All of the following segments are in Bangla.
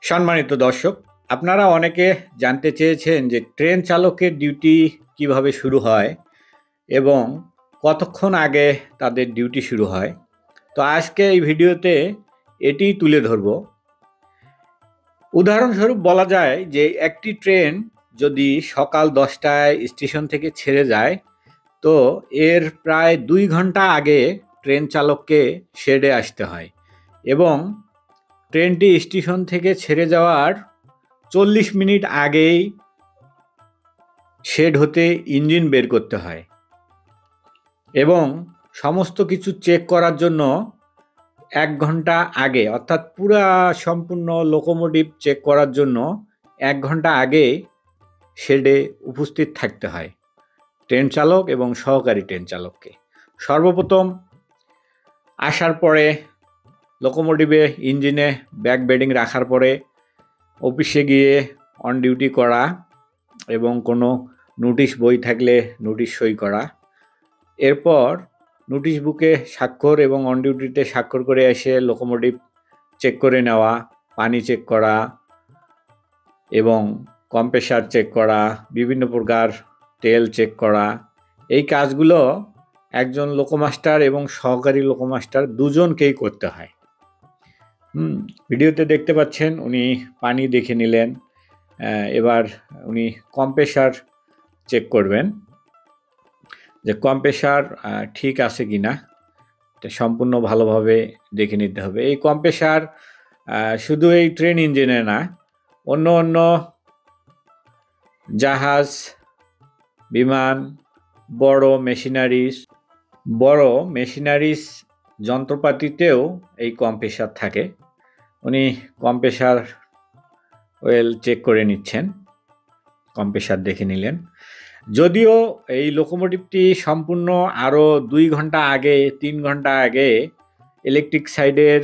সম্মানিত দর্শক, আপনারা অনেকে জানতে চেয়েছেন যে ট্রেন চালকের ডিউটি কিভাবে শুরু হয় এবং কতক্ষণ আগে তাদের ডিউটি শুরু হয়। তো আজকে এই ভিডিওতে এটিই তুলে ধরব। উদাহরণস্বরূপ বলা যায় যে একটি ট্রেন যদি সকাল 10টায় স্টেশন থেকে ছেড়ে যায়, তো এর প্রায় 2 ঘন্টা আগে ট্রেন চালককে শেডে আসতে হয় এবং ট্রেনটি স্টেশন থেকে ছেড়ে যাওয়ার 40 মিনিট আগেই শেড হতে ইঞ্জিন বের করতে হয় এবং সমস্ত কিছু চেক করার জন্য 1 ঘন্টা আগে, অর্থাৎ পুরা সম্পূর্ণ লোকোমোটিভ চেক করার জন্য 1 ঘন্টা আগে শেডে উপস্থিত থাকতে হয় ট্রেন চালক এবং সহকারী ট্রেন চালককে। সর্বপ্রথম আসার পরে লোকোমোটিভে ইঞ্জিনে ব্যাক বেডিং রাখার পরে অফিসে গিয়ে অন ডিউটি করা এবং কোনো নোটিশ বই থাকলে নোটিশ সই করা, এরপর নোটিশ বুকে স্বাক্ষর এবং অন ডিউটিতে স্বাক্ষর করে এসে লোকোমোটিভ চেক করে নেওয়া, পানি চেক করা এবং কম্প্রেসার চেক করা, বিভিন্ন প্রকার তেল চেক করা, এই কাজগুলো একজন লোকোমাস্টার এবং সহকারী লোকোমাস্টার দুজনকেই করতে হয়। ভিডিওতে দেখতে পাচ্ছেন উনি পানি দেখে নিলেন, এবার উনি কম্প্রেসার চেক করবেন যে কম্প্রেসার ঠিক আছে কিনা, এটা সম্পূর্ণ ভালোভাবে দেখে নিতে হবে। এই কম্প্রেসার শুধু এই ট্রেন ইঞ্জিনে না, অন্য অন্য জাহাজ, বিমান, বড় মেশিনারিজ যন্ত্রপাতিতেও এই কম্প্রেসার থাকে। উনি কম্প্রেসার ওয়েল চেক করে নিচ্ছেন, কম্প্রেসার দেখে নিলেন। যদিও এই লোকোমোটিভটি সম্পূর্ণ আরও 2 ঘন্টা আগে, 3 ঘন্টা আগে ইলেকট্রিক সাইডের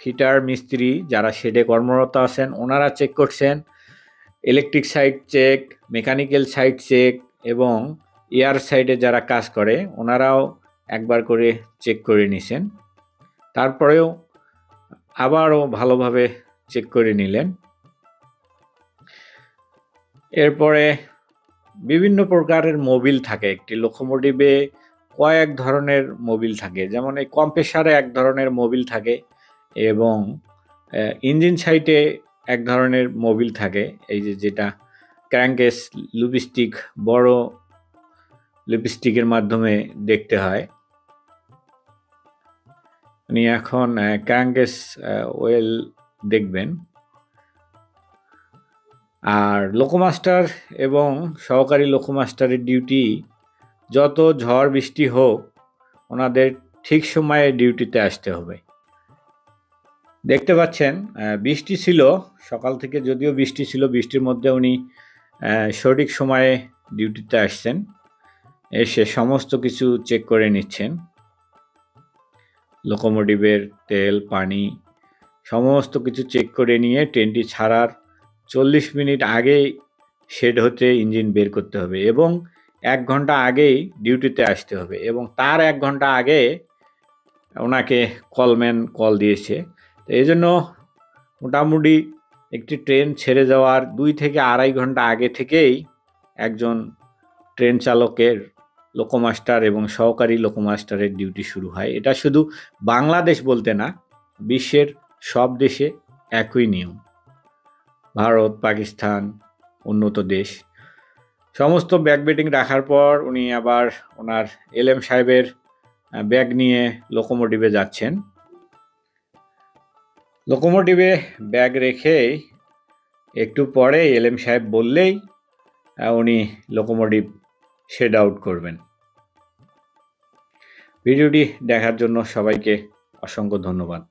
ফিটার মিস্ত্রি যারা শেডে কর্মরত আছেন ওনারা চেক করছেন। Electric side check, mechanical side check এবং এয়ার সাইডে যারা কাজ করে ওনারাও একবার করে চেক করে নিছেন। তারপরেও আবারও ভালোভাবে চেক করে নিলেন। এরপরে বিভিন্ন প্রকারের মোবিল থাকে একটি লোকোমোটিভে, কয়েক ধরনের মোবিল থাকে। যেমন এই কম্প্রেসারে এক ধরনের মোবিল থাকে এবং ইঞ্জিন সাইডে এক ধরনের মোবিল থাকে, এই যেটা ক্র্যাঙ্কেস লুপিস্টিক, বড় লুপিস্টিকের মাধ্যমে দেখতে হয়। উনি এখন ক্র্যাঙ্কেস ওয়েল দেখবেন। আর লোকোমাস্টার এবং সহকারী লোকোমাস্টারের ডিউটি, যত ঝড় বৃষ্টি হোক ওনাদের ঠিক সময়ে ডিউটিতে আসতে হবে। দেখতে পাচ্ছেন বৃষ্টি ছিল সকাল থেকে, যদিও বৃষ্টি ছিল, বৃষ্টির মধ্যে উনি সঠিক সময়ে ডিউটিতে আসছেন, এসে সমস্ত কিছু চেক করে নিচ্ছেন। লোকোমোটিভের তেল, পানি সমস্ত কিছু চেক করে নিয়ে ট্রেনটি ছাড়ার 40 মিনিট আগেই শেড হতে ইঞ্জিন বের করতে হবে এবং 1 ঘন্টা আগেই ডিউটিতে আসতে হবে এবং তার 1 ঘন্টা আগে ওনাকে কলম্যান কল দিয়েছে। তো এই জন্য মোটামুটি একটি ট্রেন ছেড়ে যাওয়ার 2 থেকে 2.5 ঘন্টা আগে থেকেই একজন ট্রেন চালকের, লোকোমাস্টার এবং সহকারী লোকোমাস্টারের ডিউটি শুরু হয়। এটা শুধু বাংলাদেশ বলতে না, বিশ্বের সব দেশে একই নিয়ম। ভারত, পাকিস্তান, উন্নত দেশ। সমস্ত ব্যাগ বেডিং রাখার পর উনি আবার ওনার এলএম সাহেবের ব্যাগ নিয়ে লোকোমোটিভে যাচ্ছেন। লোকোমোটিভে ব্যাগ রেখে একটু পরে এলএম সাহেব বললেই উনি লোকোমোটিভ শেড আউট করবেন। ভিডিওটি দেখার জন্য সবাইকে অসংখ্য ধন্যবাদ।